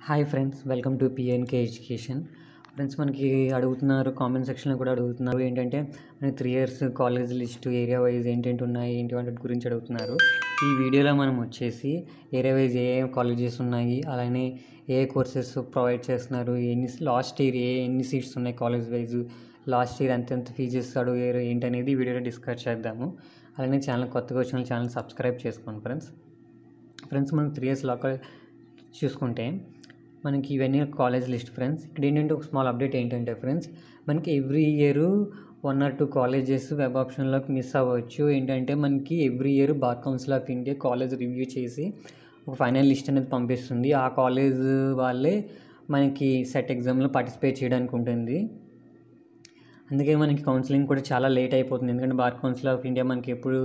Hi friends, welcome to PNK education. Friends, మనకి అడుగుతున్నారు, comment సెక్షన్లో కూడా అడుగుతున్నారు ఏంటంటే మనకి 3 years college list area wise ఏంటంటే ఉన్నాయి ఏంటి వాటి గురించి అడుగుతున్నారు. ఈ వీడియోలో మనం వచ్చేసి ఏరియా వైజ్ ఏ కాలేజెస్ ఉన్నాయి, అలానే ఏ కోర్సెస్ ప్రొవైడ్ చేస్తున్నారు, లాస్ట్ ఇయర్ ఎన్ని సీట్స్ ఉన్నాయి కాలేజ్ వైజ్, లాస్ట్ ఇయర్ ఎంత ఫీజెస్ అడిగారు ఏంటనేది ఈ వీడియోలో డిస్కస్ చేద్దాము. అలానే ఛానల్ కొత్తగా వచ్చిన ఛానల్ సబ్స్క్రైబ్ చేసుకోండి ఫ్రెండ్స్. మనం 3 ఇయర్స్ లోకల్ చూసుకుంటే మనకి ఇవన్నీ కాలేజ్ లిస్ట్ ఫ్రెండ్స్. ఇక్కడ ఏంటంటే ఒక స్మాల్ అప్డేట్ ఏంటంటే ఫ్రెండ్స్, మనకి every year 1 or 2 colleges web ఆప్షన్లోకి మిస్ అవ్వచ్చు. ఏంటంటే మనకి every year bar council of India college review చేసి ఒక ఫైనల్ లిస్ట్ అనేది పంపిస్తుంది. ఆ కాలేజ్ వాళ్ళే మనకి సెట్ ఎగ్జామ్లో పార్టిసిపేట్ చేయడానికి ఉంటుంది. అందుకే మనకి కౌన్సిలింగ్ కూడా చాలా లేట్ అయిపోతుంది. ఎందుకంటే బార్ కౌన్సిల్ ఆఫ్ ఇండియా మనకి ఎప్పుడు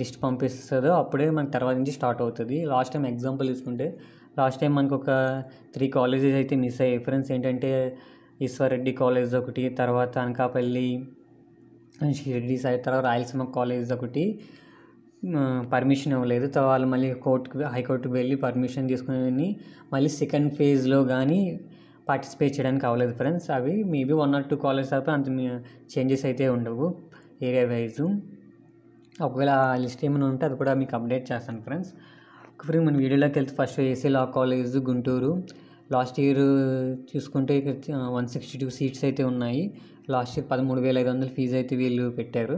లిస్ట్ పంపిస్తుందో అప్పుడే మనకి తర్వాత నుంచి స్టార్ట్ అవుతుంది. లాస్ట్ టైం ఎగ్జాంపుల్ తీసుకుంటే లాస్ట్ టైం మనకు ఒక 3 కాలేజెస్ అయితే మిస్ అయ్యాయి ఫ్రెండ్స్. ఏంటంటే ఈశ్వర్ రెడ్డి కాలేజ్ ఒకటి, తర్వాత అనకాపల్లి షిరిడి సైడ్, తర్వాత రాయలసీమ కాలేజ్ ఒకటి పర్మిషన్ ఇవ్వలేదు. వాళ్ళు మళ్ళీ హైకోర్టుకు వెళ్ళి పర్మిషన్ తీసుకుని మళ్ళీ సెకండ్ ఫేజ్లో కానీ పార్టిసిపేట్ చేయడానికి అవ్వలేదు ఫ్రెండ్స్. అవి మేబీ 1 or 2 కాలేజ్ తప్ప అంత చేంజెస్ అయితే ఉండవు ఏరియా వైజు. ఒకవేళ ఆ లిస్ట్ ఏమైనా ఉంటే అది కూడా మీకు అప్డేట్ చేస్తాను ఫ్రెండ్స్. ఒకసారి మన వీడియోలోకి వెళ్తే first AC law college Guntur. Last year చూసుకుంటే 162 సీట్స్ అయితే ఉన్నాయి. లాస్ట్ ఇయర్ 13,500 ఫీజు అయితే వీళ్ళు పెట్టారు.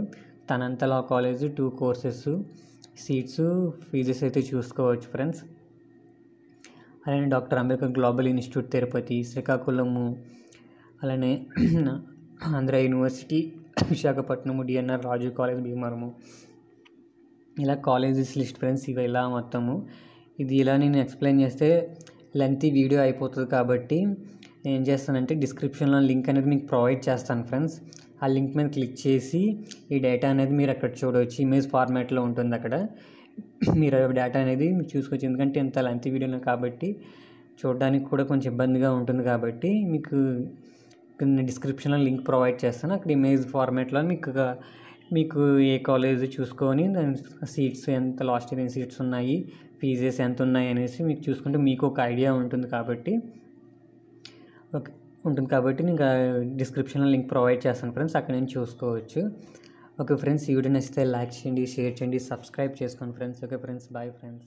తనంత law college 2 courses seats fees అయితే చూసుకోవచ్చు ఫ్రెండ్స్. అలానే doctor Ambedkar global institute Tirupati, Srikakulam, అలానే ఆంధ్ర యూనివర్సిటీ విశాఖపట్నము, డిఎన్ఆర్ రాజు కాలేజ్ భీమవరము, ఇలా కాలేజెస్ లిస్ట్ ఫ్రెండ్స్. ఇవి ఇలా మొత్తము ఇలా నేను ఎక్స్ప్లెయిన్ చేస్తే లెంతీ వీడియో అయిపోతుంది కాబట్టి నేను ఏం చేస్తానంటే డిస్క్రిప్షన్లో లింక్ అనేది మీకు ప్రొవైడ్ చేస్తాను ఫ్రెండ్స్. ఆ లింక్ మీద క్లిక్ చేసి ఈ డేటా అనేది మీరు అక్కడ చూడవచ్చు. ఇమేజ్ ఫార్మాట్లో ఉంటుంది అక్కడ. మీరు డేటా అనేది మీరు చూసుకోవచ్చు. ఎందుకంటే ఇంత లెంతీ వీడియో కాబట్టి చూడడానికి కూడా కొంచెం ఇబ్బందిగా ఉంటుంది కాబట్టి మీకు డిస్క్రిప్షన్లో లింక్ ప్రొవైడ్ చేస్తాను. అక్కడ ఇమేజ్ ఫార్మాట్లో మీకు ఏ కాలేజ్ చూసుకొని దాని సీట్స్ ఎంత, లాస్ట్ ఇయర్ ఎన్ని సీట్స్ ఉన్నాయి, ఫీజెస్ ఎంత ఉన్నాయి అనేసి మీకు చూసుకుంటే మీకు ఒక ఐడియా ఉంటుంది కాబట్టి నేను డిస్క్రిప్షన్లో లింక్ ప్రొవైడ్ చేస్తాను ఫ్రెండ్స్. అక్కడ నుంచి చూసుకోవచ్చు. ఓకే ఫ్రెండ్స్, ఈ వీడియో నచ్చితే లైక్ చేయండి, షేర్ చేయండి, సబ్స్క్రైబ్ చేసుకోండి friends. Okay friends, bye friends.